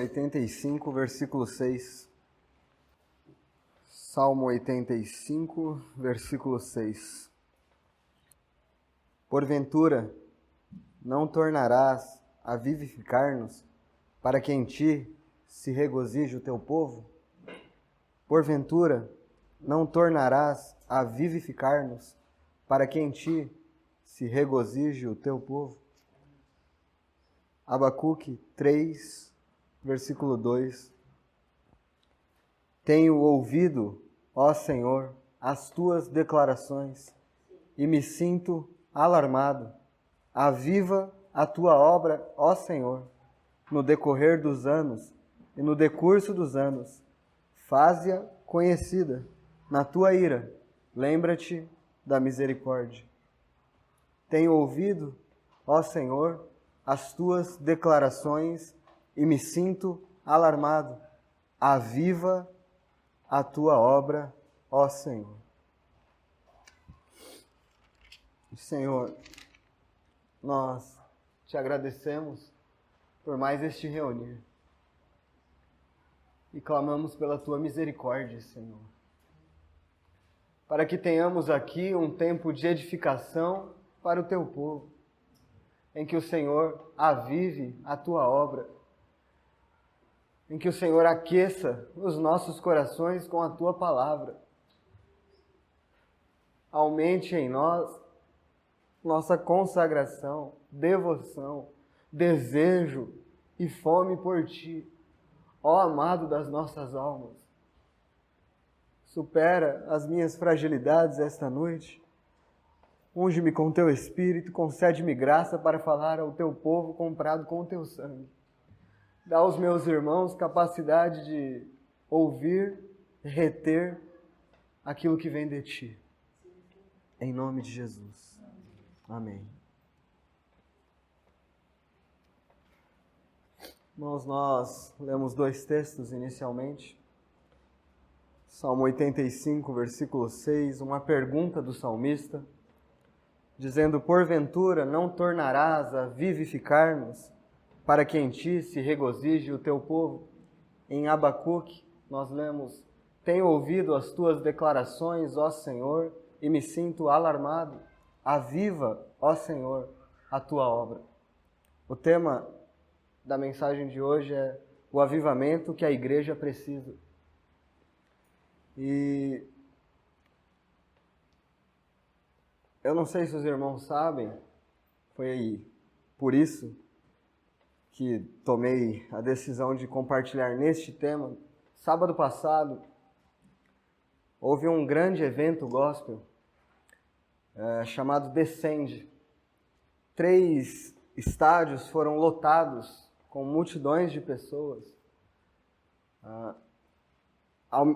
85, versículo 6. Salmo 85, versículo 6. Porventura, não tornarás a vivificar-nos, para que em ti se regozije o teu povo? Porventura, não tornarás a vivificar-nos, para que em ti se regozije o teu povo? Abacuque 3, versículo 2. Tenho ouvido, ó Senhor, as tuas declarações e me sinto alarmado. Aviva a tua obra, ó Senhor, no decorrer dos anos e no decurso dos anos. Faze-a conhecida na tua ira. Lembra-te da misericórdia. Tenho ouvido, ó Senhor, as tuas declarações e me sinto alarmado. Aviva a tua obra, ó Senhor. Senhor, nós te agradecemos por mais este reunir e clamamos pela tua misericórdia, Senhor, para que tenhamos aqui um tempo de edificação para o teu povo, em que o Senhor avive a tua obra, em que o Senhor aqueça os nossos corações com a tua palavra. Aumente em nós nossa consagração, devoção, desejo e fome por ti, ó amado das nossas almas. Supera as minhas fragilidades esta noite. Unge-me com teu Espírito, concede-me graça para falar ao teu povo comprado com o teu sangue. Dá aos meus irmãos capacidade de ouvir, reter aquilo que vem de ti. Em nome de Jesus. Amém. Irmãos, nós lemos dois textos inicialmente. Salmo 85, versículo 6, uma pergunta do salmista, dizendo: porventura não tornarás a vivificar-nos, para que em ti se regozije o teu povo? Em Abacuque, nós lemos: tenho ouvido as tuas declarações, ó Senhor, e me sinto alarmado. Aviva, ó Senhor, a tua obra. O tema da mensagem de hoje é o avivamento que a igreja precisa. E eu não sei se os irmãos sabem, foi por isso que tomei a decisão de compartilhar neste tema. Sábado passado, houve um grande evento gospel chamado Descende. 3 estádios foram lotados com multidões de pessoas.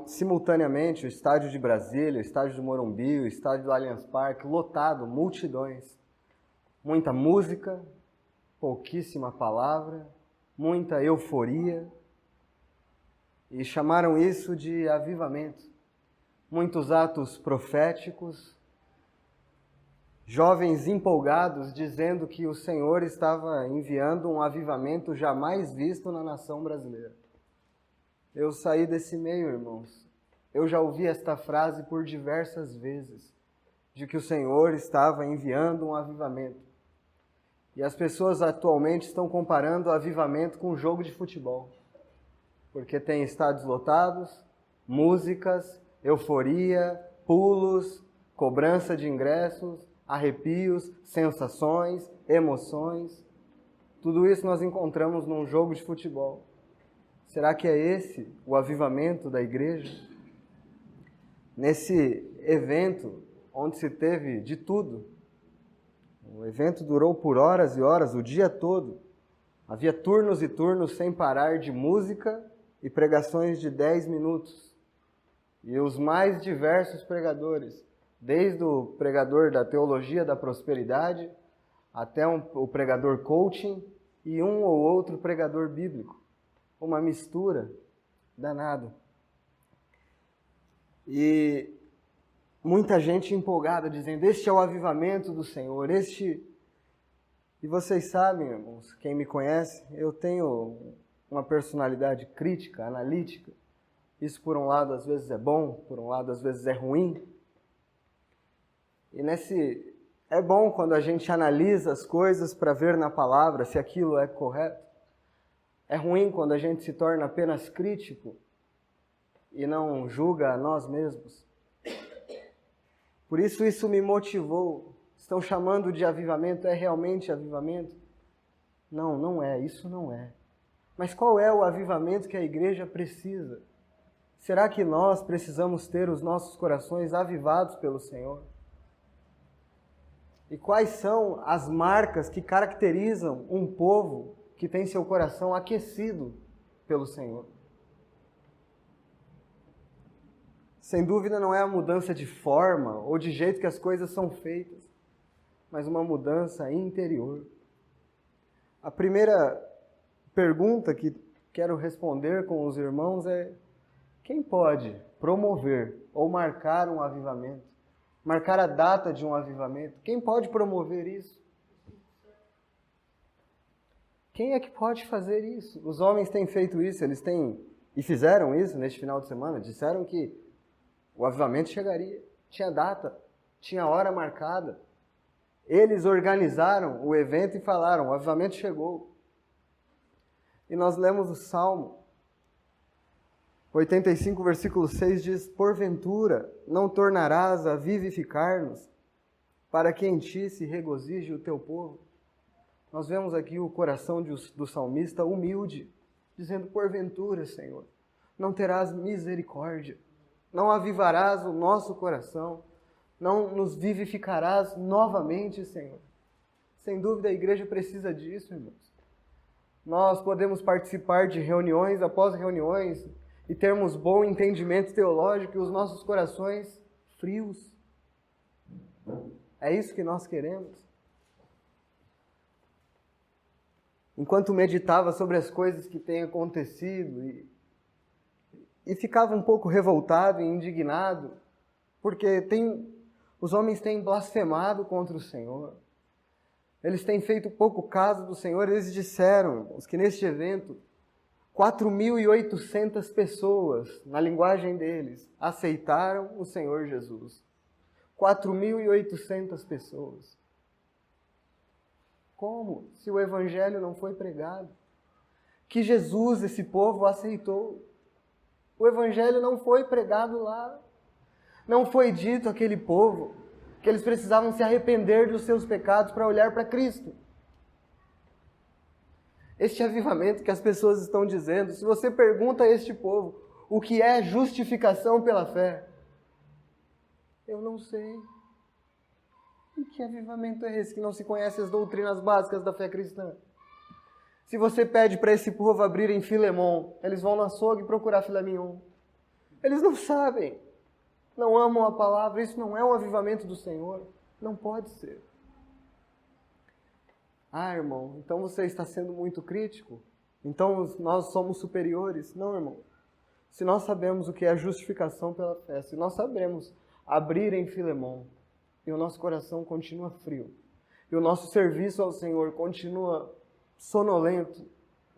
Simultaneamente, o estádio de Brasília, o estádio do Morumbi, o estádio do Allianz Parque, lotado, multidões. Muita música, pouquíssima palavra, muita euforia. E chamaram isso de avivamento. Muitos atos proféticos, jovens empolgados dizendo que o Senhor estava enviando um avivamento jamais visto na nação brasileira. Eu saí desse meio, irmãos. Eu já ouvi esta frase por diversas vezes, de que o Senhor estava enviando um avivamento. E as pessoas atualmente estão comparando o avivamento com um jogo de futebol. Porque tem estádios lotados, músicas, euforia, pulos, cobrança de ingressos, arrepios, sensações, emoções. Tudo isso nós encontramos num jogo de futebol. Será que é esse o avivamento da igreja? Nesse evento, onde se teve de tudo, o evento durou por horas e horas, o dia todo. Havia turnos e turnos sem parar de música e pregações de 10 minutos. E os mais diversos pregadores, desde o pregador da teologia da prosperidade, até o pregador coaching e um ou outro pregador bíblico. Uma mistura danada. E muita gente empolgada, dizendo: este é o avivamento do Senhor, E vocês sabem, irmãos, quem me conhece, eu tenho uma personalidade crítica, analítica. Isso, por um lado, às vezes é bom, por um lado, às vezes é ruim. E é bom quando a gente analisa as coisas para ver na palavra se aquilo é correto. É ruim quando a gente se torna apenas crítico e não julga a nós mesmos. Por isso me motivou. Estão chamando de avivamento, é realmente avivamento? Não, não é, isso não é. Mas qual é o avivamento que a igreja precisa? Será que nós precisamos ter os nossos corações avivados pelo Senhor? E quais são as marcas que caracterizam um povo que tem seu coração aquecido pelo Senhor? Sem dúvida não é a mudança de forma ou de jeito que as coisas são feitas, mas uma mudança interior. A primeira pergunta que quero responder com os irmãos é: quem pode promover ou marcar um avivamento? Marcar a data de um avivamento? Quem pode promover isso? Quem é que pode fazer isso? Os homens têm feito isso, e fizeram isso neste final de semana. Disseram que o avivamento chegaria, tinha data, tinha hora marcada. Eles organizaram o evento e falaram: o avivamento chegou. E nós lemos o Salmo 85, versículo 6 diz: porventura não tornarás a vivificar-nos, para que em ti se regozije o teu povo. Nós vemos aqui o coração do salmista humilde, dizendo: porventura, Senhor, não terás misericórdia, não avivarás o nosso coração, não nos vivificarás novamente, Senhor. Sem dúvida a igreja precisa disso, irmãos. Nós podemos participar de reuniões após reuniões e termos bom entendimento teológico e os nossos corações frios. É isso que nós queremos. Enquanto meditava sobre as coisas que têm acontecido e ficava um pouco revoltado e indignado, porque os homens têm blasfemado contra o Senhor. Eles têm feito pouco caso do Senhor. Eles disseram, irmãos, que neste evento 4.800 pessoas, na linguagem deles, aceitaram o Senhor Jesus. 4.800 pessoas. Como? Se o Evangelho não foi pregado? Que Jesus, esse povo, aceitou. O Evangelho não foi pregado lá. Não foi dito àquele povo que eles precisavam se arrepender dos seus pecados para olhar para Cristo. Este avivamento que as pessoas estão dizendo, se você pergunta a este povo o que é justificação pela fé, eu não sei. E que avivamento é esse que não se conhece as doutrinas básicas da fé cristã? Se você pede para esse povo abrirem Filemon, eles vão no açougue procurar filé mignon. Eles não sabem, não amam a palavra, isso não é um avivamento do Senhor. Não pode ser. Ah, irmão, então você está sendo muito crítico? Então nós somos superiores? Não, irmão. Se nós sabemos o que é justificação pela fé, se nós sabemos abrir em Filemon, e o nosso coração continua frio, e o nosso serviço ao Senhor continua sonolento,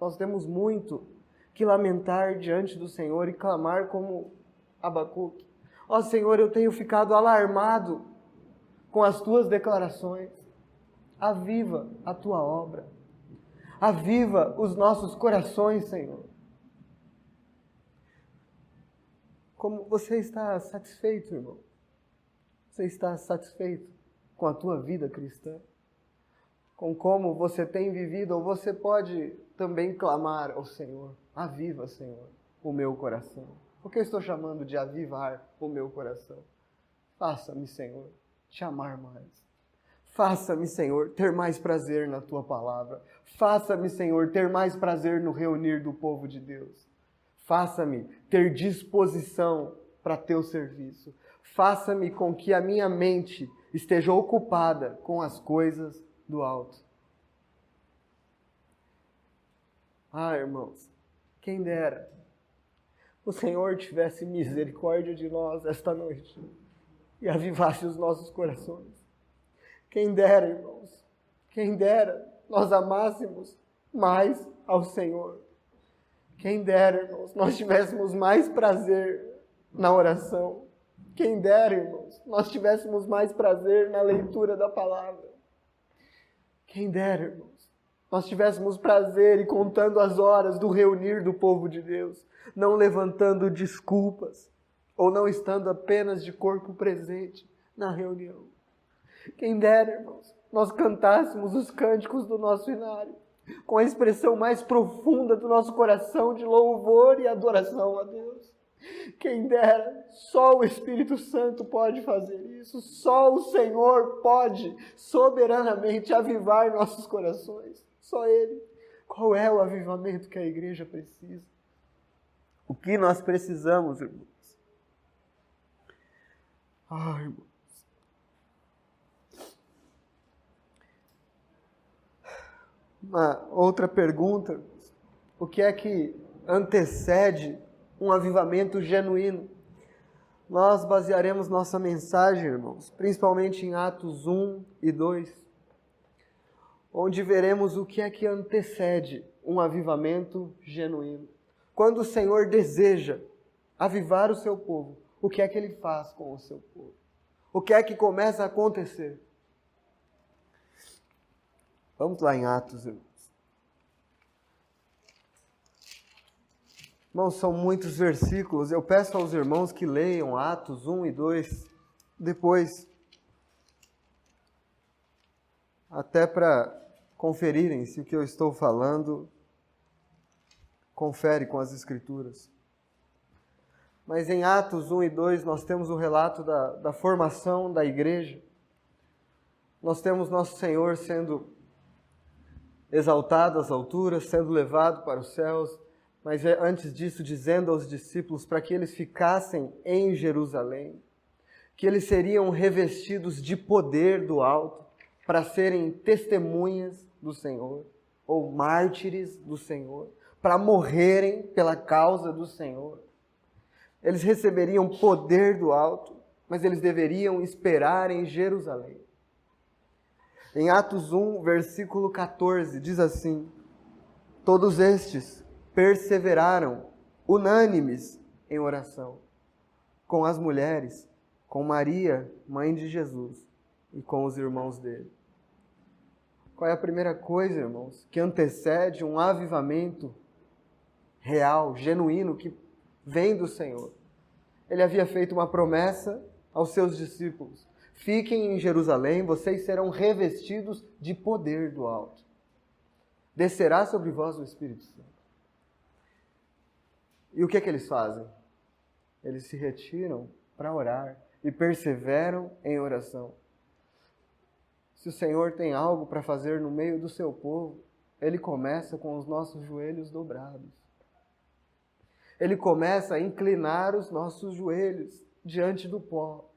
nós temos muito que lamentar diante do Senhor e clamar como Abacuque: ó Senhor, eu tenho ficado alarmado com as tuas declarações. Aviva a tua obra. Aviva os nossos corações, Senhor. Como você está satisfeito, irmão? Você está satisfeito com a tua vida cristã? Com como você tem vivido? Ou você pode também clamar ao Senhor: aviva, Senhor, o meu coração. Por que eu estou chamando de avivar o meu coração? Faça-me, Senhor, te amar mais. Faça-me, Senhor, ter mais prazer na tua palavra. Faça-me, Senhor, ter mais prazer no reunir do povo de Deus. Faça-me ter disposição para teu serviço. Faça-me com que a minha mente esteja ocupada com as coisas do alto. Ah, irmãos, quem dera o Senhor tivesse misericórdia de nós esta noite e avivasse os nossos corações. Quem dera, irmãos, quem dera nós amássemos mais ao Senhor. Quem dera, irmãos, nós tivéssemos mais prazer na oração. Quem dera, irmãos, nós tivéssemos mais prazer na leitura da palavra. Quem dera, irmãos, nós tivéssemos prazer e contando as horas do reunir do povo de Deus, não levantando desculpas, ou não estando apenas de corpo presente na reunião. Quem dera, irmãos, nós cantássemos os cânticos do nosso inário, com a expressão mais profunda do nosso coração de louvor e adoração a Deus. Quem dera, só o Espírito Santo pode fazer isso, só o Senhor pode soberanamente avivar nossos corações, só Ele. Qual é o avivamento que a igreja precisa? O que nós precisamos, irmãos? Irmãos. Uma outra pergunta: o que é que antecede um avivamento genuíno? Nós basearemos nossa mensagem, irmãos, principalmente em Atos 1 e 2, onde veremos o que é que antecede um avivamento genuíno. Quando o Senhor deseja avivar o seu povo, o que é que Ele faz com o seu povo? O que é que começa a acontecer? Vamos lá em Atos, irmãos. Irmãos, são muitos versículos. Eu peço aos irmãos que leiam Atos 1 e 2 depois, até para conferirem se o que eu estou falando confere com as Escrituras. Mas em Atos 1 e 2 nós temos o relato da formação da igreja. Nós temos nosso Senhor sendo exaltado às alturas, sendo levado para os céus, mas antes disso dizendo aos discípulos para que eles ficassem em Jerusalém, que eles seriam revestidos de poder do alto para serem testemunhas do Senhor, ou mártires do Senhor, para morrerem pela causa do Senhor. Eles receberiam poder do alto, mas eles deveriam esperar em Jerusalém. Em Atos 1, versículo 14, diz assim: todos estes perseveraram unânimes em oração, com as mulheres, com Maria, mãe de Jesus, e com os irmãos dele. Qual é a primeira coisa, irmãos, que antecede um avivamento real, genuíno, que vem do Senhor? Ele havia feito uma promessa aos seus discípulos: fiquem em Jerusalém, vocês serão revestidos de poder do alto. Descerá sobre vós o Espírito Santo. E o que é que eles fazem? Eles se retiram para orar e perseveram em oração. Se o Senhor tem algo para fazer no meio do seu povo, Ele começa com os nossos joelhos dobrados. Ele começa a inclinar os nossos joelhos diante do pó.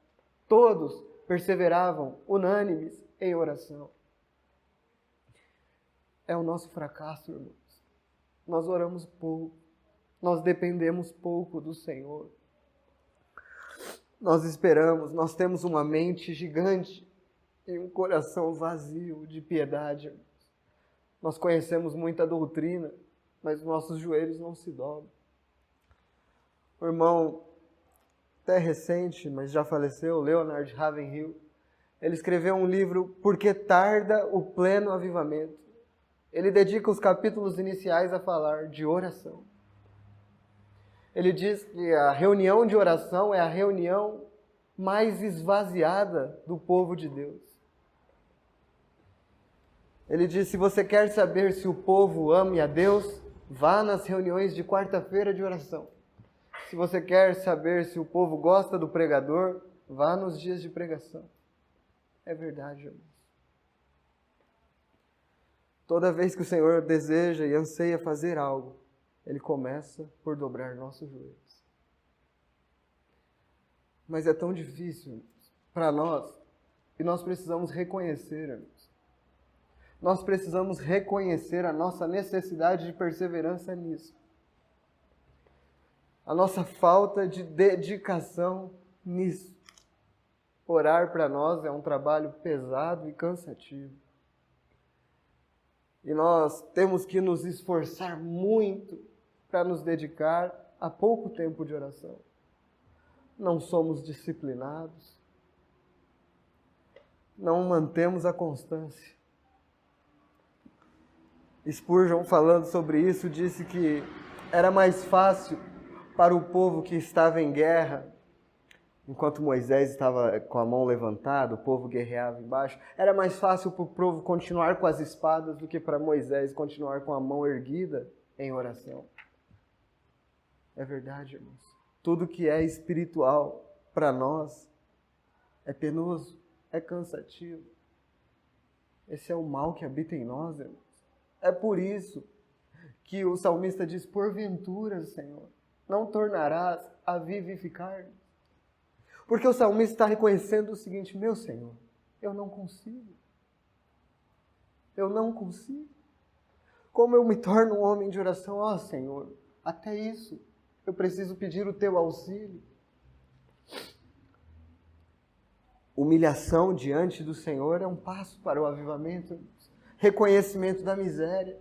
Todos perseveravam unânimes em oração. É o nosso fracasso, irmãos. Nós oramos pouco. Nós dependemos pouco do Senhor. Nós esperamos, nós temos uma mente gigante e um coração vazio de piedade. Nós conhecemos muita doutrina, mas nossos joelhos não se dobram. O irmão, até recente, mas já faleceu, Leonard Ravenhill, ele escreveu um livro, Por que tarda o pleno avivamento? Ele dedica os capítulos iniciais a falar de oração. Ele diz que a reunião de oração é a reunião mais esvaziada do povo de Deus. Ele diz: se você quer saber se o povo ama a Deus, vá nas reuniões de quarta-feira de oração. Se você quer saber se o povo gosta do pregador, vá nos dias de pregação. É verdade, irmãos. Toda vez que o Senhor deseja e anseia fazer algo, Ele começa por dobrar nossos joelhos. Mas é tão difícil para nós, e nós precisamos reconhecer, irmãos. Nós precisamos reconhecer a nossa necessidade de perseverança nisso. A nossa falta de dedicação nisso. Orar para nós é um trabalho pesado e cansativo. E nós temos que nos esforçar muito para nos dedicar a pouco tempo de oração. Não somos disciplinados. Não mantemos a constância. Spurgeon, falando sobre isso, disse que era mais fácil para o povo que estava em guerra, enquanto Moisés estava com a mão levantada, o povo guerreava embaixo, era mais fácil para o povo continuar com as espadas do que para Moisés continuar com a mão erguida em oração. É verdade, irmãos. Tudo que é espiritual para nós é penoso, é cansativo. Esse é o mal que habita em nós, irmãos. É por isso que o salmista diz: porventura, Senhor, não tornarás a vivificar-nos. Porque o salmista está reconhecendo o seguinte: meu Senhor, eu não consigo. Eu não consigo. Como eu me torno um homem de oração? Ó Senhor, até isso eu preciso pedir o teu auxílio. Humilhação diante do Senhor é um passo para o avivamento. Reconhecimento da miséria.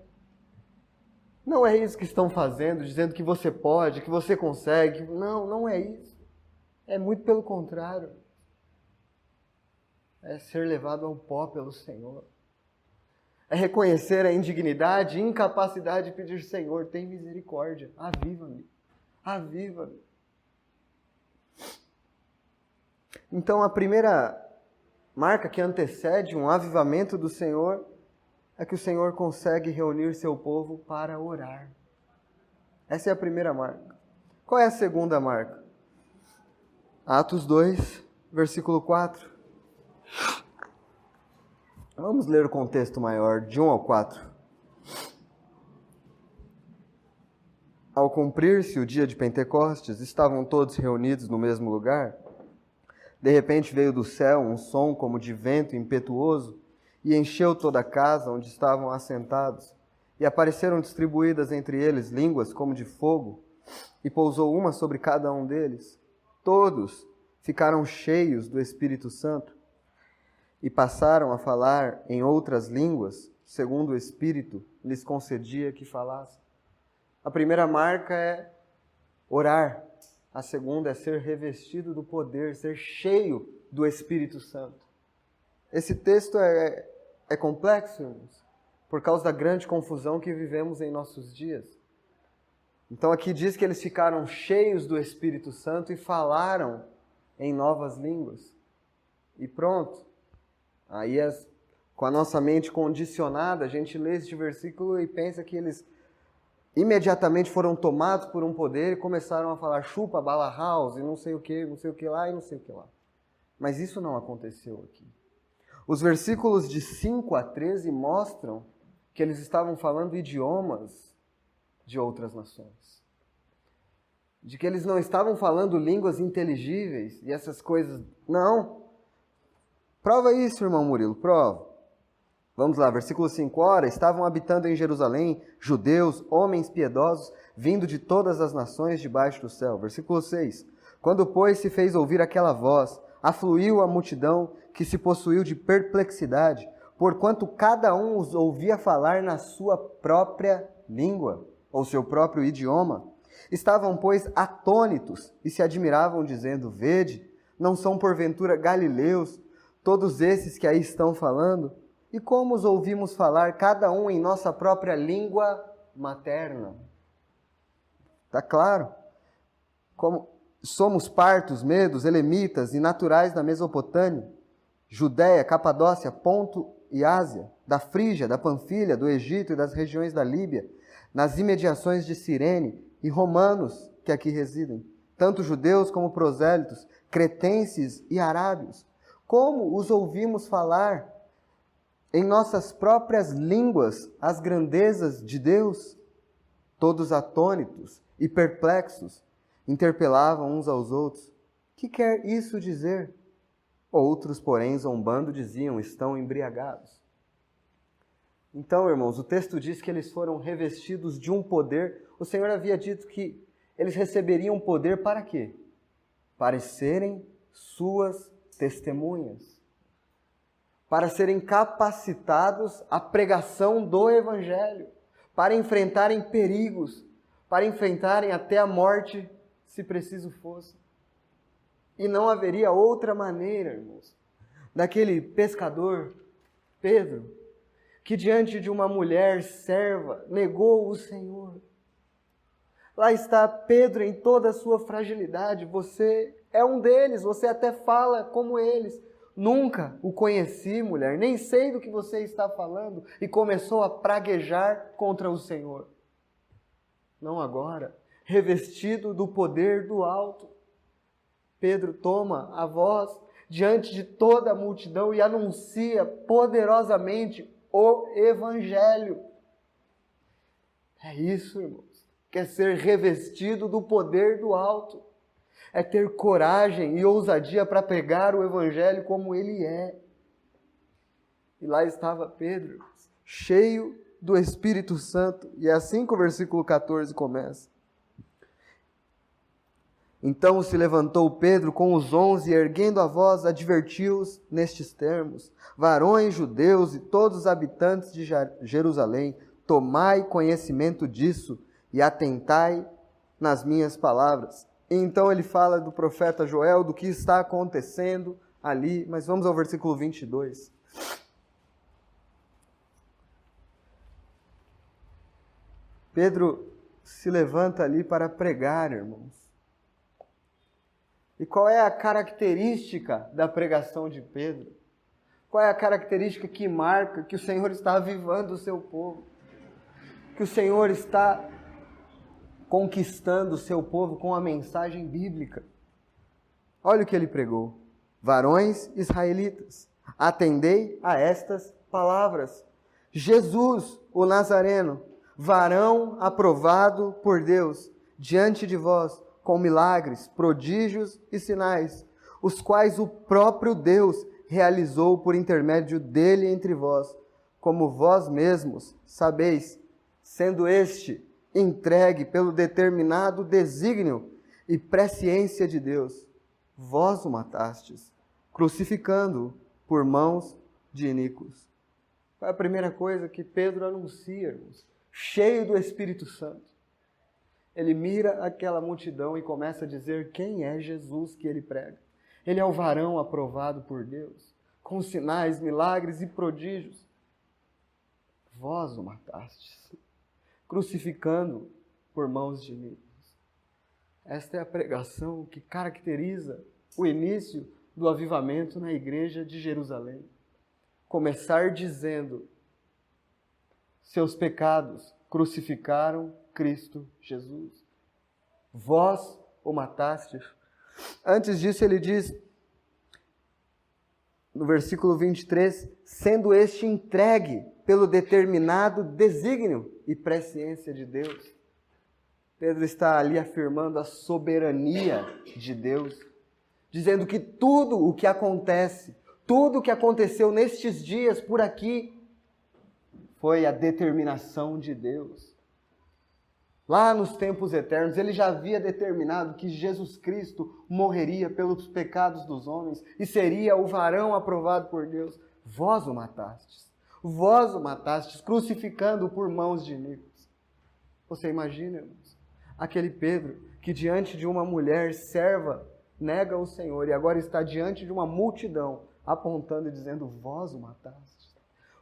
Não é isso que estão fazendo, dizendo que você pode, que você consegue. Não, não é isso. É muito pelo contrário. É ser levado ao pó pelo Senhor. É reconhecer a indignidade e incapacidade de pedir: Senhor, tem misericórdia, aviva-me, aviva-me. Então, a primeira marca que antecede um avivamento do Senhor é que o Senhor consegue reunir seu povo para orar. Essa é a primeira marca. Qual é a segunda marca? Atos 2, versículo 4. Vamos ler o contexto maior, de 1 ao 4. Ao cumprir-se o dia de Pentecostes, estavam todos reunidos no mesmo lugar. De repente veio do céu um som como de vento impetuoso e encheu toda a casa onde estavam assentados. E apareceram distribuídas entre eles línguas como de fogo, e pousou uma sobre cada um deles. Todos ficaram cheios do Espírito Santo e passaram a falar em outras línguas, segundo o Espírito lhes concedia que falassem. A primeira marca é orar. A segunda é ser revestido do poder, ser cheio do Espírito Santo. Esse texto é complexo, irmãos, por causa da grande confusão que vivemos em nossos dias. Então aqui diz que eles ficaram cheios do Espírito Santo e falaram em novas línguas. E pronto. Aí, com a nossa mente condicionada, a gente lê este versículo e pensa que eles imediatamente foram tomados por um poder e começaram a falar chupa, bala house, e não sei o que lá e não sei o que lá. Mas isso não aconteceu aqui. Os versículos de 5 a 13 mostram que eles estavam falando idiomas de outras nações. De que eles não estavam falando línguas inteligíveis e essas coisas. Não. Prova isso, irmão Murilo, prova. Vamos lá, versículo 5. Ora, estavam habitando em Jerusalém judeus, homens piedosos, vindo de todas as nações debaixo do céu. Versículo 6. Quando, pois, se fez ouvir aquela voz, afluiu a multidão que se possuiu de perplexidade, porquanto cada um os ouvia falar na sua própria língua, ou seu próprio idioma. Estavam, pois, atônitos e se admiravam, dizendo: Vede, não são porventura galileus todos esses que aí estão falando? E como os ouvimos falar, cada um em nossa própria língua materna? Está claro? Como somos partos, medos, elemitas e naturais da Mesopotâmia, Judéia, Capadócia, Ponto e Ásia, da Frígia, da Panfilha, do Egito e das regiões da Líbia, nas imediações de Cirene, e romanos que aqui residem, tanto judeus como prosélitos, cretenses e arábios. Como os ouvimos falar em nossas próprias línguas as grandezas de Deus? Todos atônitos e perplexos, interpelavam uns aos outros: que quer isso dizer? Outros, porém, zombando, diziam: estão embriagados. Então, irmãos, o texto diz que eles foram revestidos de um poder. O Senhor havia dito que eles receberiam poder para quê? Para serem suas testemunhas. Para serem capacitados à pregação do Evangelho. Para enfrentarem perigos. para enfrentarem até a morte, se preciso fosse. E não haveria outra maneira, irmãos, daquele pescador, Pedro, que diante de uma mulher serva negou o Senhor. Lá está Pedro em toda a sua fragilidade. Você é um deles, você até fala como eles. Nunca o conheci, mulher, nem sei do que você está falando. E começou a praguejar contra o Senhor. Não agora, revestido do poder do alto. Pedro toma a voz diante de toda a multidão e anuncia poderosamente o Evangelho. É isso, irmãos. Quer ser revestido do poder do alto. É ter coragem e ousadia para pregar o Evangelho como ele é. E lá estava Pedro, cheio do Espírito Santo. E é assim que o versículo 14 começa. Então se levantou Pedro com os 11, e erguendo a voz, advertiu-os nestes termos: varões judeus e todos os habitantes de Jerusalém, tomai conhecimento disso e atentai nas minhas palavras. E então ele fala do profeta Joel, do que está acontecendo ali, mas vamos ao versículo 22. Pedro se levanta ali para pregar, irmãos. E qual é a característica da pregação de Pedro? Qual é a característica que marca que o Senhor está avivando o seu povo? Que o Senhor está conquistando o seu povo com a mensagem bíblica. Olha o que ele pregou. Varões israelitas, atendei a estas palavras. Jesus, o Nazareno, varão aprovado por Deus, diante de vós, com milagres, prodígios e sinais, os quais o próprio Deus realizou por intermédio dele entre vós, como vós mesmos sabeis, sendo este entregue pelo determinado desígnio e presciência de Deus, vós o matastes, crucificando-o por mãos de iníquos. Qual é a primeira coisa que Pedro anuncia, irmãos? Cheio do Espírito Santo. Ele mira aquela multidão e começa a dizer quem é Jesus que ele prega. Ele é o varão aprovado por Deus, com sinais, milagres e prodígios. Vós o matastes, crucificando por mãos de iníquos. Esta é a pregação que caracteriza o início do avivamento na igreja de Jerusalém. Começar dizendo: seus pecados crucificaram Cristo Jesus. Vós o matastes. Antes disso ele diz, no versículo 23, sendo este entregue pelo determinado desígnio e presciência de Deus. Pedro está ali afirmando a soberania de Deus, dizendo que tudo o que acontece, tudo o que aconteceu nestes dias por aqui, foi a determinação de Deus. Lá nos tempos eternos, ele já havia determinado que Jesus Cristo morreria pelos pecados dos homens e seria o varão aprovado por Deus. Vós o matastes. Vós o matastes, crucificando-o por mãos de iníquos. Você imagina, irmãos, aquele Pedro que diante de uma mulher serva nega o Senhor e agora está diante de uma multidão apontando e dizendo: vós o matastes,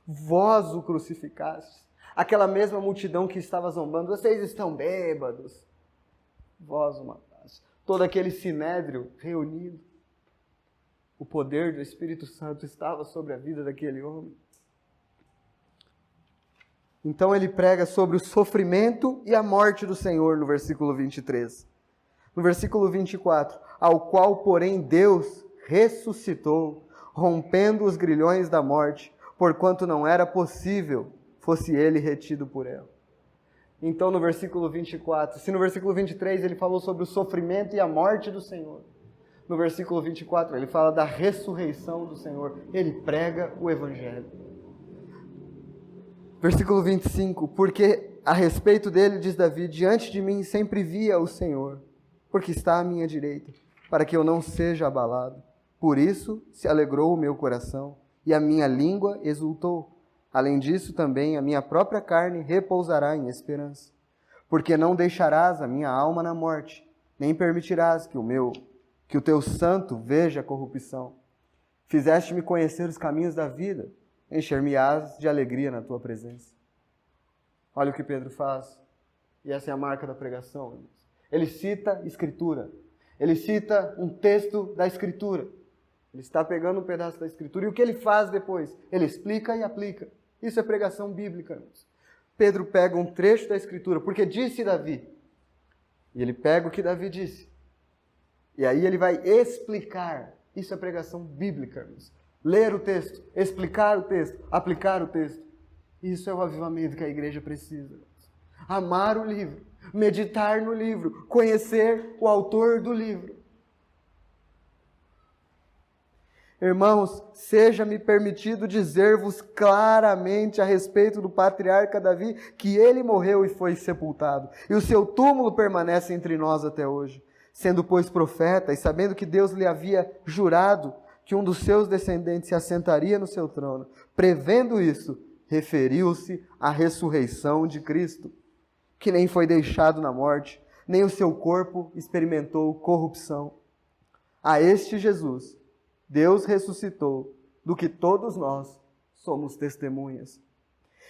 vós o crucificastes. Aquela mesma multidão que estava zombando: vocês estão bêbados, vós o matastes. Todo aquele sinédrio reunido. O poder do Espírito Santo estava sobre a vida daquele homem. Então ele prega sobre o sofrimento e a morte do Senhor no versículo 23. No versículo 24, ao qual, porém, Deus ressuscitou, rompendo os grilhões da morte, porquanto não era possível fosse ele retido por ela. Então no versículo 24, se no versículo 23 ele falou sobre o sofrimento e a morte do Senhor, no versículo 24 ele fala da ressurreição do Senhor, ele prega o Evangelho. Versículo 25, porque a respeito dele, diz Davi, diante de mim sempre via o Senhor, porque está à minha direita, para que eu não seja abalado. Por isso se alegrou o meu coração, e a minha língua exultou. Além disso também, a minha própria carne repousará em esperança. porque não deixarás a minha alma na morte, nem permitirás que o teu santo veja a corrupção. Fizeste-me conhecer os caminhos da vida, encher-me-ás de alegria na tua presença. Olha o que Pedro faz, e essa é a marca da pregação. Ele cita Escritura, ele cita um texto da Escritura. Ele está pegando um pedaço da Escritura, e o que ele faz depois? Ele explica e aplica. Isso é pregação bíblica, irmãos. Pedro pega um trecho da Escritura, porque disse Davi, e ele pega o que Davi disse, e aí ele vai explicar. Isso é pregação bíblica, irmãos. Ler o texto, explicar o texto, aplicar o texto. Isso é o avivamento que a igreja precisa. Amar o livro, meditar no livro, conhecer o autor do livro. Irmãos, seja-me permitido dizer-vos claramente a respeito do patriarca Davi, que ele morreu e foi sepultado, e o seu túmulo permanece entre nós até hoje. Sendo, pois, profeta, e sabendo que Deus lhe havia jurado que um dos seus descendentes se assentaria no seu trono, prevendo isso, referiu-se à ressurreição de Cristo, que nem foi deixado na morte, nem o seu corpo experimentou corrupção. A este Jesus, Deus ressuscitou, do que todos nós somos testemunhas.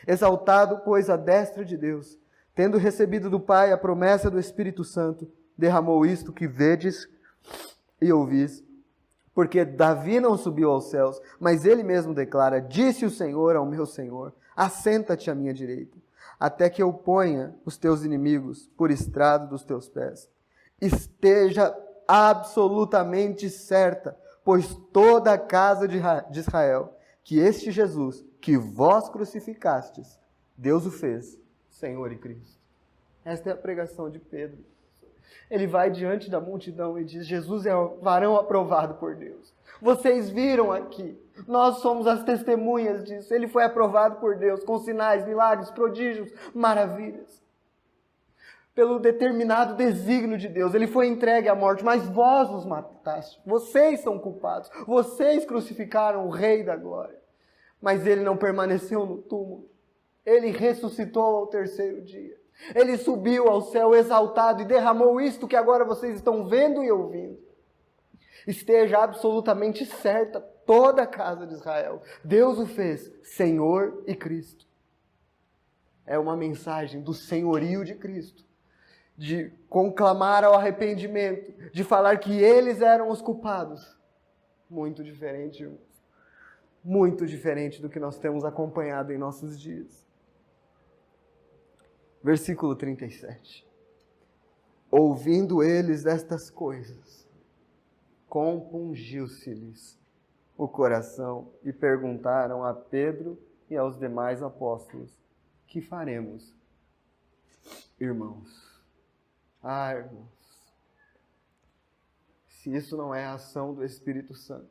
Exaltado, pois, à destra de Deus, tendo recebido do Pai a promessa do Espírito Santo, derramou isto que vedes e ouvis. Porque Davi não subiu aos céus, mas ele mesmo declara, disse o Senhor ao meu Senhor, assenta-te à minha direita, até que eu ponha os teus inimigos por estrado dos teus pés. Esteja absolutamente certa, pois toda a casa de Israel, que este Jesus, que vós crucificastes, Deus o fez Senhor e Cristo. Esta é a pregação de Pedro. Ele vai diante da multidão e diz, Jesus é o varão aprovado por Deus. Vocês viram aqui, nós somos as testemunhas disso. Ele foi aprovado por Deus com sinais, milagres, prodígios, maravilhas. Pelo determinado desígnio de Deus, ele foi entregue à morte, mas vós os mataste. Vocês são culpados. Vocês crucificaram o Rei da Glória. Mas ele não permaneceu no túmulo. Ele ressuscitou ao terceiro dia. Ele subiu ao céu exaltado e derramou isto que agora vocês estão vendo e ouvindo. Esteja absolutamente certa toda a casa de Israel. Deus o fez Senhor e Cristo. É uma mensagem do senhorio de Cristo, de conclamar ao arrependimento, de falar que eles eram os culpados. Muito diferente, irmãos. Muito diferente do que nós temos acompanhado em nossos dias. Versículo 37. Ouvindo eles estas coisas, compungiu-se-lhes o coração e perguntaram a Pedro e aos demais apóstolos, que faremos, irmãos? Ah, irmãos, se isso não é a ação do Espírito Santo,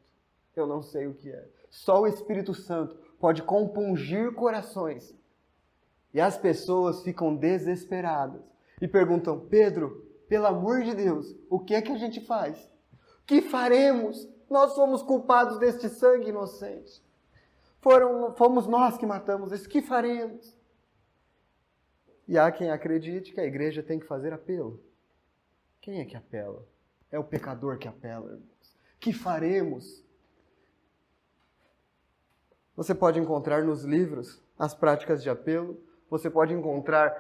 eu não sei o que é. Só o Espírito Santo pode compungir corações. E as pessoas ficam desesperadas e perguntam, Pedro, pelo amor de Deus, o que é que a gente faz? O que faremos? Nós somos culpados deste sangue inocente. Fomos nós que matamos esse. O que faremos? E há quem acredite que a igreja tem que fazer apelo. Quem é que apela? É o pecador que apela, irmãos. O que faremos? Você pode encontrar nos livros as práticas de apelo. Você pode encontrar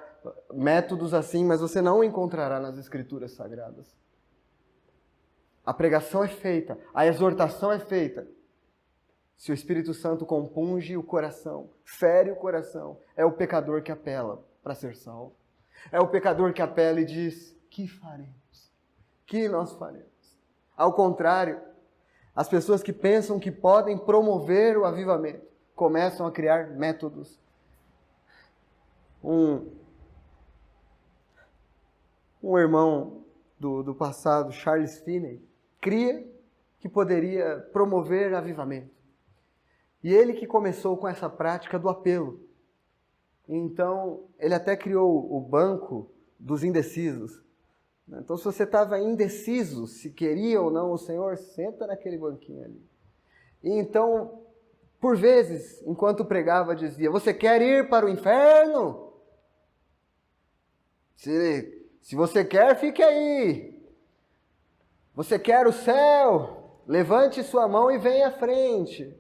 métodos assim, mas você não encontrará nas Escrituras Sagradas. A pregação é feita, a exortação é feita. Se o Espírito Santo compunge o coração, fere o coração, é o pecador que apela para ser salvo. É o pecador que apela e diz, que faremos? Que nós faremos? Ao contrário, as pessoas que pensam que podem promover o avivamento, começam a criar métodos. Um irmão do passado, Charles Finney, cria que poderia promover avivamento. E ele que começou com essa prática do apelo. Então, ele até criou o banco dos indecisos. Então, se você estava indeciso se queria ou não o Senhor, senta naquele banquinho ali. E então, por vezes, enquanto pregava, dizia, você quer ir para o inferno? Se você quer, fique aí. Você quer o céu? Levante sua mão e venha à frente.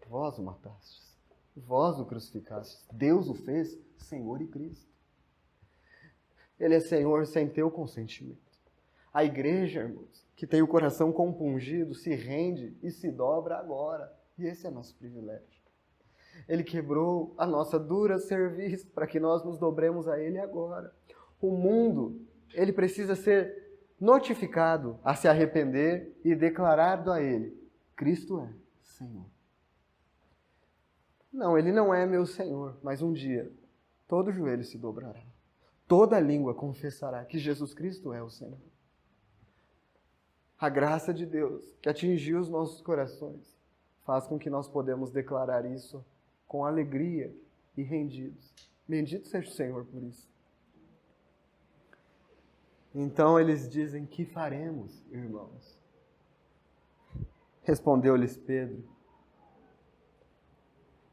Vós o matastes, vós o crucificastes. Deus o fez Senhor e Cristo. Ele é Senhor sem teu consentimento. A igreja, irmãos, que tem o coração compungido, se rende e se dobra agora. E esse é nosso privilégio. Ele quebrou a nossa dura cerviz para que nós nos dobremos a Ele agora. O mundo, ele precisa ser notificado a se arrepender e declarado a Ele: Cristo é Senhor. Não, Ele não é meu Senhor, mas um dia todo joelho se dobrará. Toda língua confessará que Jesus Cristo é o Senhor. A graça de Deus que atingiu os nossos corações faz com que nós podemos declarar isso com alegria e rendidos. Bendito seja o Senhor por isso. Então eles dizem: que faremos, irmãos? Respondeu-lhes Pedro: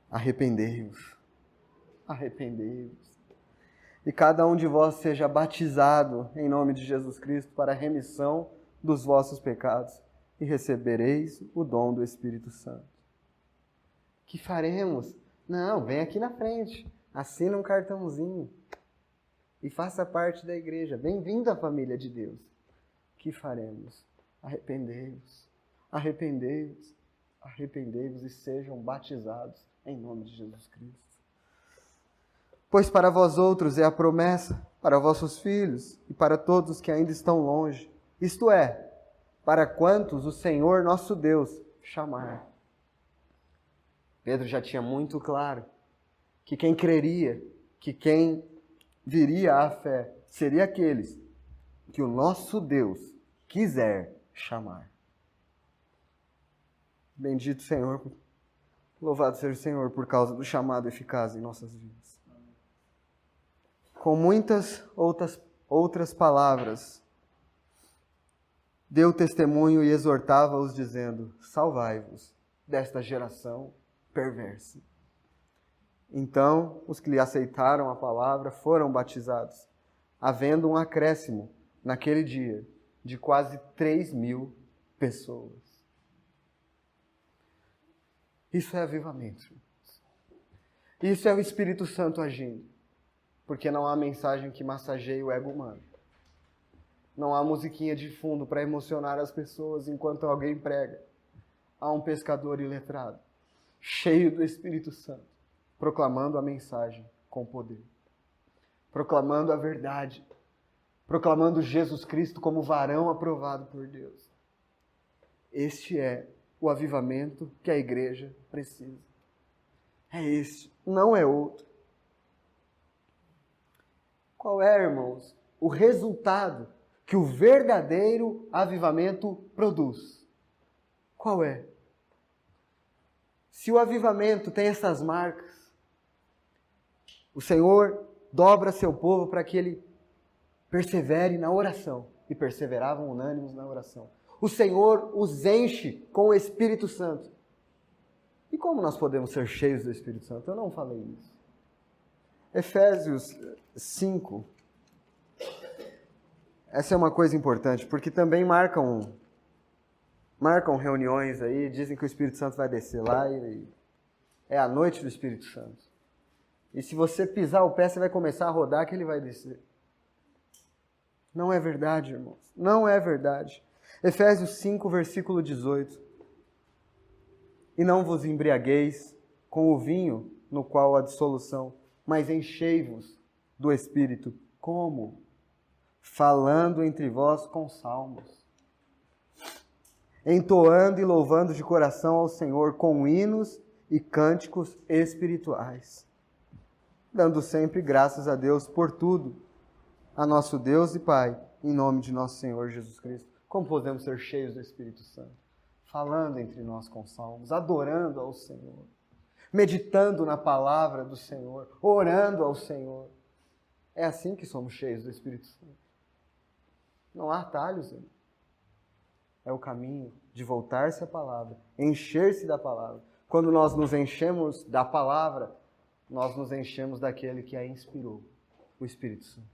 arrependei-vos, arrependei-vos. E cada um de vós seja batizado em nome de Jesus Cristo para a remissão dos vossos pecados, e recebereis o dom do Espírito Santo. Que faremos? Não, vem aqui na frente, assina um cartãozinho e faça parte da igreja. Bem-vindo à família de Deus. Que faremos? Arrependei-vos, arrependei-vos, arrependei-vos e sejam batizados em nome de Jesus Cristo. Pois para vós outros é a promessa, para vossos filhos e para todos os que ainda estão longe, isto é, para quantos o Senhor nosso Deus chamar. Pedro já tinha muito claro que quem creria, que quem viria à fé, seria aqueles que o nosso Deus quiser chamar. Bendito Senhor, louvado seja o Senhor por causa do chamado eficaz em nossas vidas. Com muitas outras palavras, deu testemunho e exortava-os, dizendo: salvai-vos desta geração perversa. Então, os que lhe aceitaram a palavra foram batizados, havendo um acréscimo, naquele dia, de quase 3.000 pessoas. Isso é avivamento. Isso é o Espírito Santo agindo. Porque não há mensagem que massageie o ego humano. Não há musiquinha de fundo para emocionar as pessoas enquanto alguém prega. Há um pescador iletrado, cheio do Espírito Santo, proclamando a mensagem com poder. Proclamando a verdade. Proclamando Jesus Cristo como varão aprovado por Deus. Este é o avivamento que a igreja precisa. É este, não é outro. Qual é, irmãos, o resultado que o verdadeiro avivamento produz? Qual é? Se o avivamento tem essas marcas, o Senhor dobra seu povo para que ele persevere na oração. E perseveravam unânimes na oração. O Senhor os enche com o Espírito Santo. E como nós podemos ser cheios do Espírito Santo? Eu não falei isso. Efésios 5. Essa é uma coisa importante, porque também marcam reuniões aí, dizem que o Espírito Santo vai descer lá e é a noite do Espírito Santo. E se você pisar o pé, você vai começar a rodar que ele vai descer. Não é verdade, irmãos. Não é verdade. Efésios 5, versículo 18. E não vos embriagueis com o vinho no qual há dissolução, mas enchei-vos do Espírito. Como? Falando entre vós com salmos, entoando e louvando de coração ao Senhor com hinos e cânticos espirituais, dando sempre graças a Deus por tudo, a nosso Deus e Pai, em nome de nosso Senhor Jesus Cristo. Como podemos ser cheios do Espírito Santo? Falando entre nós com salmos, adorando ao Senhor, meditando na palavra do Senhor, orando ao Senhor. É assim que somos cheios do Espírito Santo. Não há atalhos, irmão. É o caminho de voltar-se à palavra, encher-se da palavra. Quando nós nos enchemos da palavra, nós nos enchemos daquele que a inspirou, o Espírito Santo.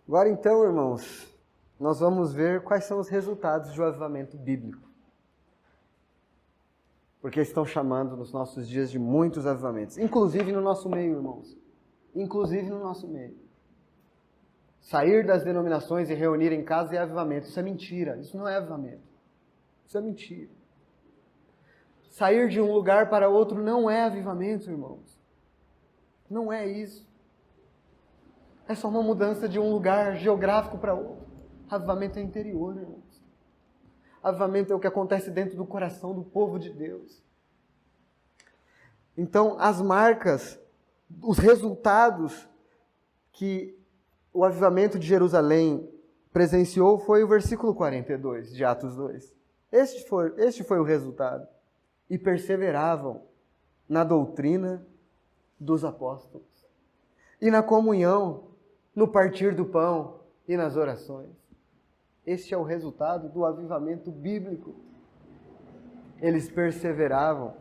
Agora então, irmãos, nós vamos ver quais são os resultados de um avivamento bíblico. Porque estão chamando nos nossos dias de muitos avivamentos. Inclusive no nosso meio, irmãos. Inclusive no nosso meio. Sair das denominações e reunir em casa é avivamento. Isso é mentira. Isso não é avivamento. Isso é mentira. Sair de um lugar para outro não é avivamento, irmãos. Não é isso. É só uma mudança de um lugar geográfico para outro. Avivamento é interior, irmãos. Avivamento é o que acontece dentro do coração do povo de Deus. Então, as marcas, os resultados que o avivamento de Jerusalém presenciou foi o versículo 42 de Atos 2. Este foi o resultado. E perseveravam na doutrina dos apóstolos, e na comunhão, no partir do pão e nas orações. Este é o resultado do avivamento bíblico. Eles perseveravam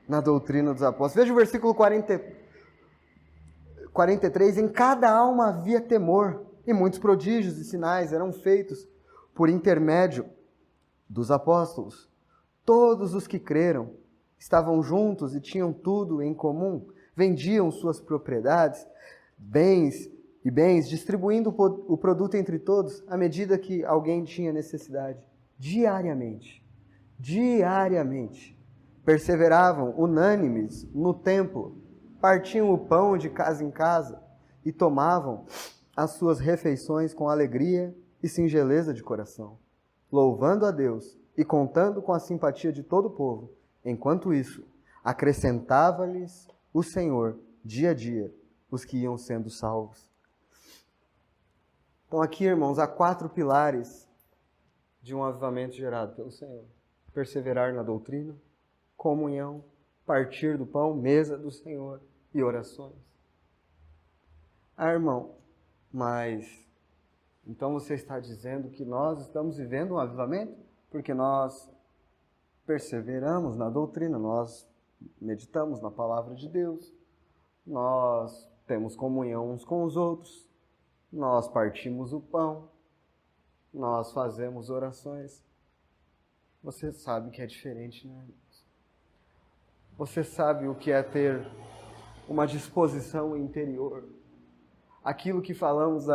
na doutrina dos apóstolos. Veja o versículo 43. Em cada alma havia temor, e muitos prodígios e sinais eram feitos por intermédio dos apóstolos. Todos os que creram estavam juntos e tinham tudo em comum, vendiam suas propriedades, bens, distribuindo o produto entre todos, à medida que alguém tinha necessidade. Diariamente, perseveravam unânimes no templo, partiam o pão de casa em casa e tomavam as suas refeições com alegria e singeleza de coração, louvando a Deus e contando com a simpatia de todo o povo. Enquanto isso, acrescentava-lhes o Senhor, dia a dia, os que iam sendo salvos. Então aqui, irmãos, há 4 pilares de um avivamento gerado pelo Senhor. Perseverar na doutrina, comunhão, partir do pão, mesa do Senhor e orações. Irmão, mas então você está dizendo que nós estamos vivendo um avivamento? Porque nós perseveramos na doutrina, nós meditamos na palavra de Deus, nós temos comunhão uns com os outros, nós partimos o pão, nós fazemos orações. Você sabe que é diferente, né? Você sabe o que é ter uma disposição interior. Aquilo que falamos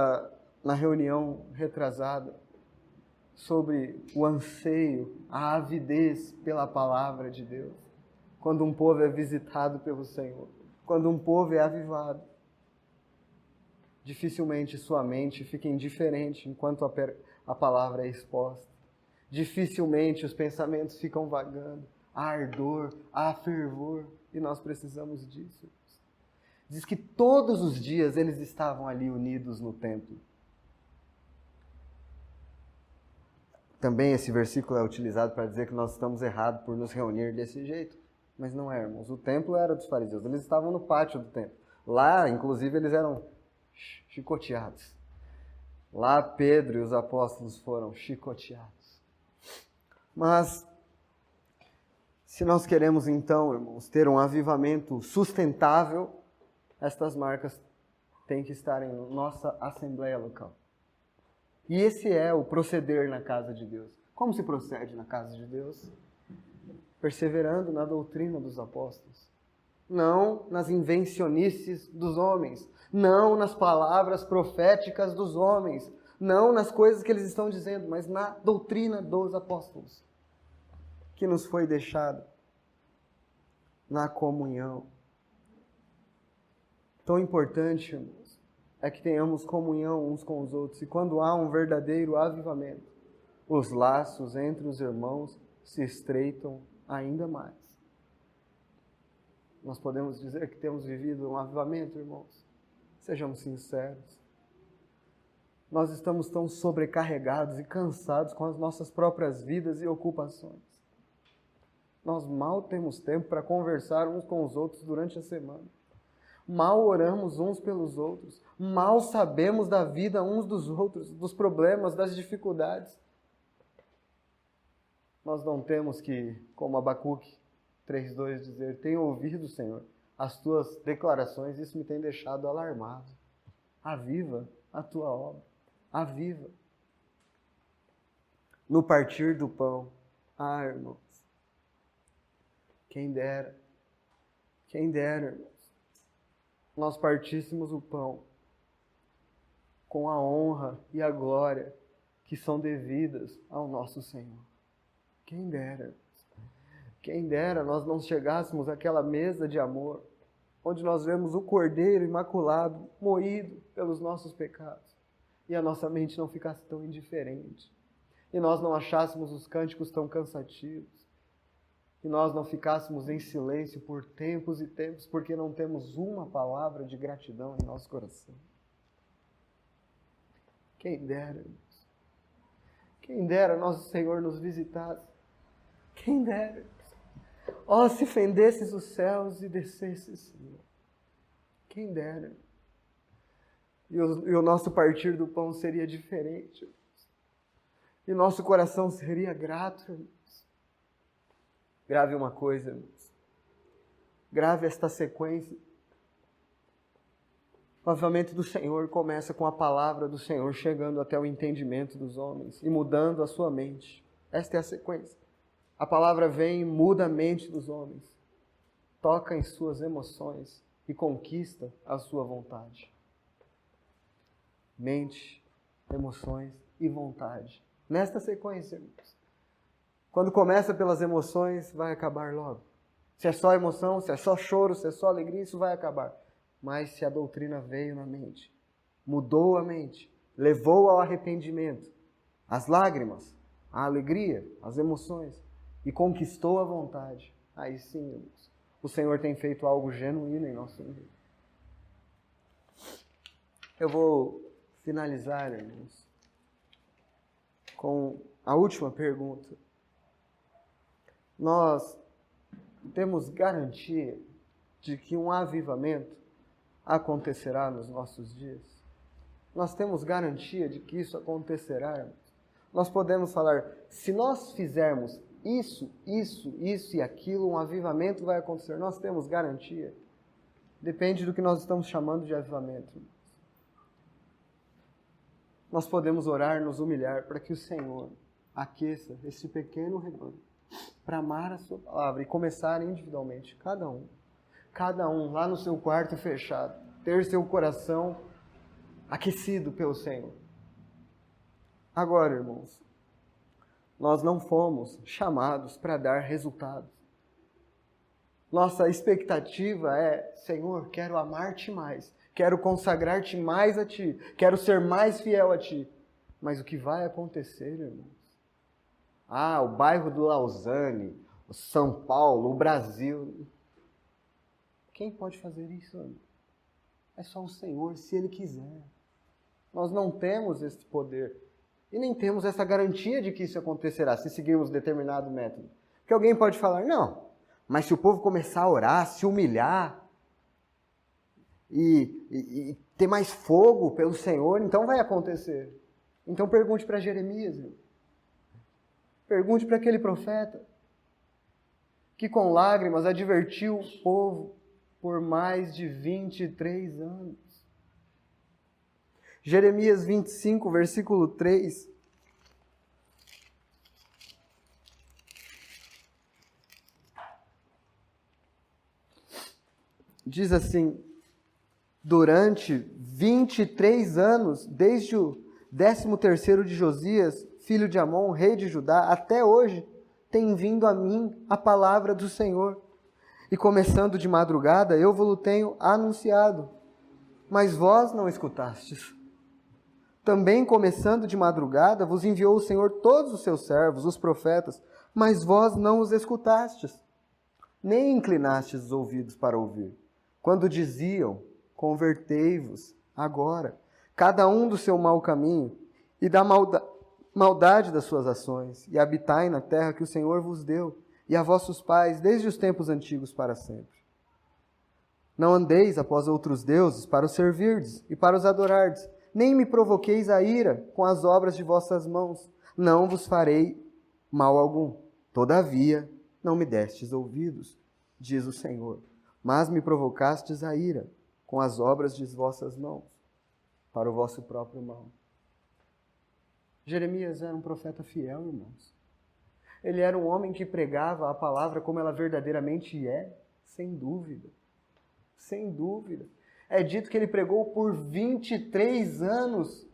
na reunião retrasada, sobre o anseio, a avidez pela palavra de Deus. Quando um povo é visitado pelo Senhor, quando um povo é avivado, dificilmente sua mente fica indiferente enquanto a palavra é exposta. Dificilmente os pensamentos ficam vagando. Há ardor, há fervor, e nós precisamos disso. Diz que todos os dias eles estavam ali unidos no templo. Também esse versículo é utilizado para dizer que nós estamos errados por nos reunir desse jeito. Mas não é, irmãos. O templo era dos fariseus. Eles estavam no pátio do templo. Lá, inclusive, eles eram chicoteados. Lá Pedro e os apóstolos foram chicoteados. Mas, se nós queremos então, irmãos, ter um avivamento sustentável, estas marcas têm que estar em nossa assembleia local. E esse é o proceder na casa de Deus. Como se procede na casa de Deus? Perseverando na doutrina dos apóstolos. Não nas invencionices dos homens. Não nas palavras proféticas dos homens. Não nas coisas que eles estão dizendo, mas na doutrina dos apóstolos, que nos foi deixada. Na comunhão. Tão importante, irmãos, é que tenhamos comunhão uns com os outros. E quando há um verdadeiro avivamento, os laços entre os irmãos se estreitam ainda mais. Nós podemos dizer que temos vivido um avivamento, irmãos? Sejamos sinceros. Nós estamos tão sobrecarregados e cansados com as nossas próprias vidas e ocupações. Nós mal temos tempo para conversar uns com os outros durante a semana. Mal oramos uns pelos outros. Mal sabemos da vida uns dos outros, dos problemas, das dificuldades. Nós não temos que, como Abacuque, 3:2 dizer: tenho ouvido, Senhor, as tuas declarações, isso me tem deixado alarmado. Aviva a tua obra, aviva. No partir do pão, irmãos, quem dera, irmãos, nós partíssemos o pão com a honra e a glória que são devidas ao nosso Senhor. Quem dera, nós não chegássemos àquela mesa de amor, onde nós vemos o Cordeiro imaculado, moído pelos nossos pecados, e a nossa mente não ficasse tão indiferente, e nós não achássemos os cânticos tão cansativos, e nós não ficássemos em silêncio por tempos e tempos, porque não temos uma palavra de gratidão em nosso coração. Quem dera, irmãos. Quem dera nosso Senhor nos visitasse. Quem dera. Ó, se fendesses os céus e descesses, Senhor. Quem dera. E o nosso partir do pão seria diferente, irmãos. E nosso coração seria grato, irmãos. Grave uma coisa, irmãos. Grave esta sequência. O avivamento do Senhor começa com a palavra do Senhor chegando até o entendimento dos homens e mudando a sua mente. Esta é a sequência. A palavra vem e muda a mente dos homens, toca em suas emoções e conquista a sua vontade. Mente, emoções e vontade. Nesta sequência, irmãos. Quando começa pelas emoções, vai acabar logo. Se é só emoção, se é só choro, se é só alegria, isso vai acabar. Mas se a doutrina veio na mente, mudou a mente, levou ao arrependimento, às lágrimas, à alegria, às emoções, e conquistou a vontade, aí sim, irmãos, o Senhor tem feito algo genuíno em nosso meio. Eu vou finalizar, irmãos, com a última pergunta. Nós temos garantia de que um avivamento acontecerá nos nossos dias? Nós temos garantia de que isso acontecerá, irmãos? Nós podemos falar, se nós fizermos isso e aquilo, um avivamento vai acontecer. Nós temos garantia? Depende do que nós estamos chamando de avivamento, irmãos. Nós podemos orar, nos humilhar, para que o Senhor aqueça esse pequeno rebanho, para amar a sua palavra e começar individualmente, cada um lá no seu quarto fechado, ter seu coração aquecido pelo Senhor. Agora, irmãos, nós não fomos chamados para dar resultados. Nossa expectativa é, Senhor, quero amar-te mais, quero consagrar-te mais a ti, quero ser mais fiel a ti. Mas o que vai acontecer, irmãos? O bairro do Lausanne, o São Paulo, o Brasil. Quem pode fazer isso, irmão? É só o Senhor, se Ele quiser. Nós não temos esse poder. E nem temos essa garantia de que isso acontecerá, se seguirmos determinado método. Porque alguém pode falar, não, mas se o povo começar a orar, se humilhar, e ter mais fogo pelo Senhor, então vai acontecer. Então pergunte para Jeremias, irmão. Pergunte para aquele profeta, que com lágrimas advertiu o povo por mais de 23 anos. Jeremias 25, versículo 3. Diz assim, durante 23 anos, desde o 13º de Josias, filho de Amon, rei de Judá, até hoje, tem vindo a mim a palavra do Senhor. E começando de madrugada, eu vos tenho anunciado, mas vós não escutastes. Também começando de madrugada, vos enviou o Senhor todos os seus servos, os profetas, mas vós não os escutastes, nem inclinastes os ouvidos para ouvir. Quando diziam, convertei-vos agora, cada um do seu mau caminho, e da maldade das suas ações, e habitai na terra que o Senhor vos deu, e a vossos pais, desde os tempos antigos para sempre. Não andeis após outros deuses para os servirdes e para os adorardes, nem me provoqueis a ira com as obras de vossas mãos, não vos farei mal algum. Todavia, Não me destes ouvidos, diz o Senhor, mas me provocastes a ira com as obras de vossas mãos, para o vosso próprio mal. Jeremias era um profeta fiel, irmãos. Ele era um homem que pregava a palavra como ela verdadeiramente é, sem dúvida. Sem dúvida. É dito que ele pregou por 23 anos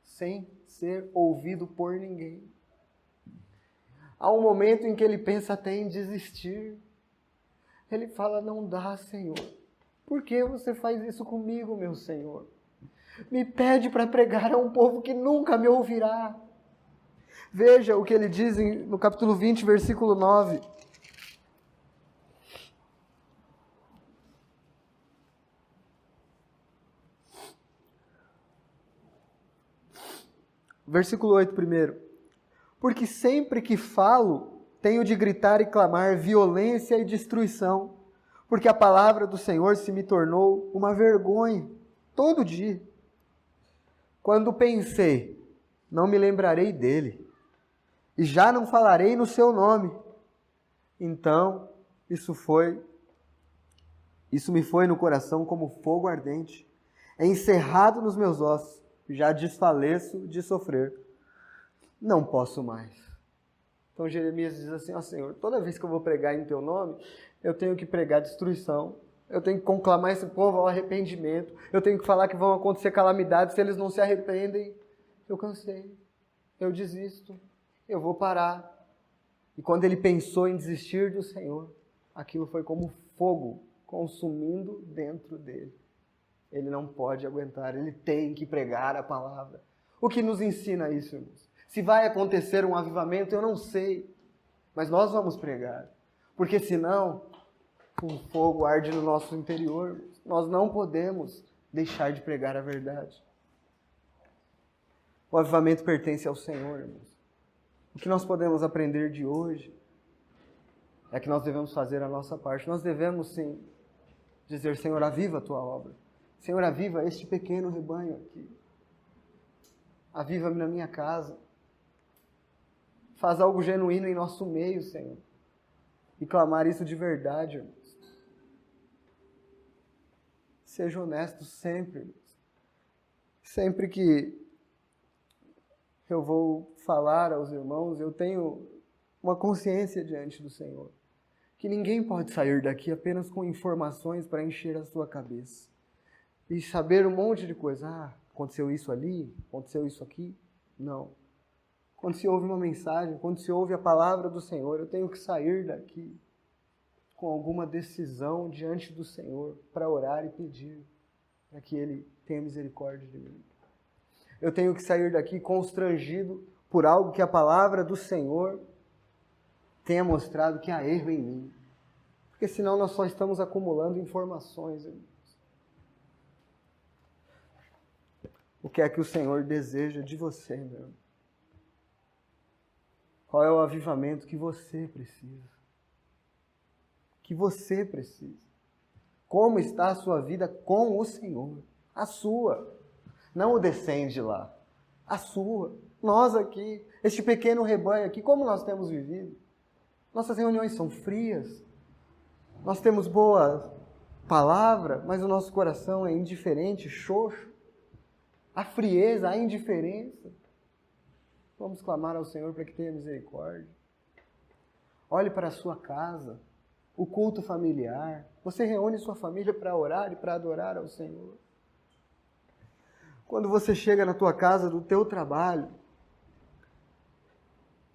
sem ser ouvido por ninguém. Há um momento em que ele pensa até em desistir. Ele fala, não dá, Senhor. Por que você faz isso comigo, meu Senhor? Me pede para pregar a um povo que nunca me ouvirá. Veja o que ele diz no capítulo 20, versículo 9. Versículo 8 primeiro. Porque sempre que falo, tenho de gritar e clamar violência e destruição, porque a palavra do Senhor se me tornou uma vergonha, todo dia. Quando pensei, não me lembrarei dele, e já não falarei no seu nome. Então, isso me foi no coração como fogo ardente, é encerrado nos meus ossos, já desfaleço de sofrer. Não posso mais. Então Jeremias diz assim, ó Senhor, toda vez que eu vou pregar em teu nome, eu tenho que pregar destruição, eu tenho que conclamar esse povo ao arrependimento, eu tenho que falar que vão acontecer calamidades se eles não se arrependem. Eu cansei, eu desisto, eu vou parar. E quando ele pensou em desistir do Senhor, aquilo foi como fogo consumindo dentro dele. Ele não pode aguentar, ele tem que pregar a palavra. O que nos ensina isso, irmãos? Se vai acontecer um avivamento, eu não sei, mas nós vamos pregar, porque senão um fogo arde no nosso interior. Nós não podemos deixar de pregar a verdade. O avivamento pertence ao Senhor, irmãos. O que nós podemos aprender de hoje é que nós devemos fazer a nossa parte. Nós devemos, sim, dizer, Senhor, aviva a tua obra. Senhor, aviva este pequeno rebanho aqui. Aviva-me na minha casa. Faz algo genuíno em nosso meio, Senhor. E clamar isso de verdade, irmãos. Seja honesto sempre, irmãos. Sempre que eu vou falar aos irmãos, eu tenho uma consciência diante do Senhor. Que ninguém pode sair daqui apenas com informações para encher a sua cabeça. E saber um monte de coisa. Ah, aconteceu isso ali, aconteceu isso aqui. Não. Quando se ouve uma mensagem, quando se ouve a palavra do Senhor, eu tenho que sair daqui com alguma decisão diante do Senhor para orar e pedir para que Ele tenha misericórdia de mim. Eu tenho que sair daqui constrangido por algo que a palavra do Senhor tenha mostrado que há erro em mim. Porque senão nós só estamos acumulando informações, irmãos. O que é que o Senhor deseja de você, meu irmão? Qual é o avivamento que você precisa? Que você precisa? Como está a sua vida com o Senhor? A sua. Não o descende lá. A sua. Nós aqui, este pequeno rebanho aqui, como nós temos vivido? Nossas reuniões são frias. Nós temos boa palavra, mas o nosso coração é indiferente, xoxo. A frieza, a indiferença. Vamos clamar ao Senhor para que tenha misericórdia. Olhe para a sua casa, o culto familiar. Você reúne sua família para orar e para adorar ao Senhor. Quando você chega na tua casa, do teu trabalho,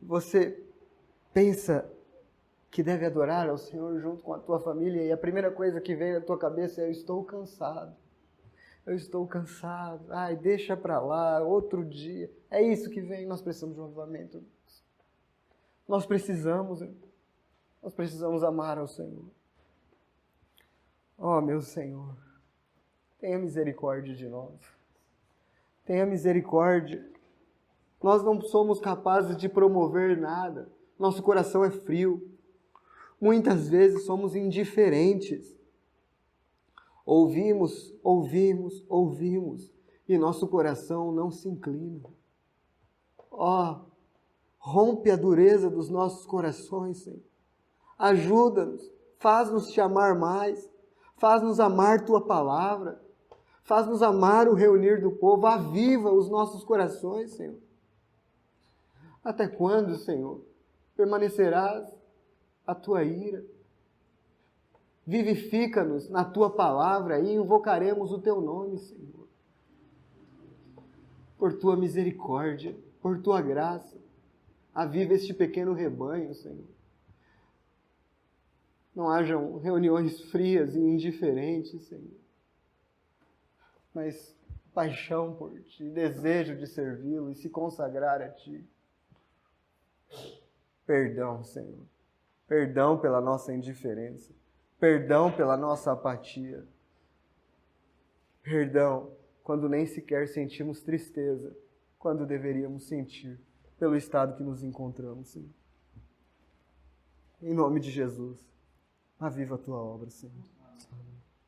você pensa que deve adorar ao Senhor junto com a tua família e a primeira coisa que vem na tua cabeça é: eu estou cansado. Eu estou cansado. Ai, deixa para lá, outro dia. É isso que vem. Nós precisamos de um avivamento. Nós precisamos amar ao Senhor. Ó, meu Senhor, tenha misericórdia de nós. Tenha misericórdia. Nós não somos capazes de promover nada. Nosso coração é frio. Muitas vezes somos indiferentes. Ouvimos, e nosso coração não se inclina. Ó, rompe a dureza dos nossos corações, Senhor. Ajuda-nos, faz-nos te amar mais, faz-nos amar tua palavra, faz-nos amar o reunir do povo, aviva os nossos corações, Senhor. Até quando, Senhor, permanecerás a tua ira? Vivifica-nos na tua palavra e invocaremos o teu nome, Senhor. Por tua misericórdia, por tua graça, aviva este pequeno rebanho, Senhor. Não hajam reuniões frias e indiferentes, Senhor, mas paixão por Ti, desejo de servi-lo e se consagrar a Ti. Perdão, Senhor. Perdão pela nossa indiferença. Perdão pela nossa apatia. Perdão quando nem sequer sentimos tristeza, quando deveríamos sentir pelo estado que nos encontramos, Senhor. Em nome de Jesus, aviva a Tua obra, Senhor.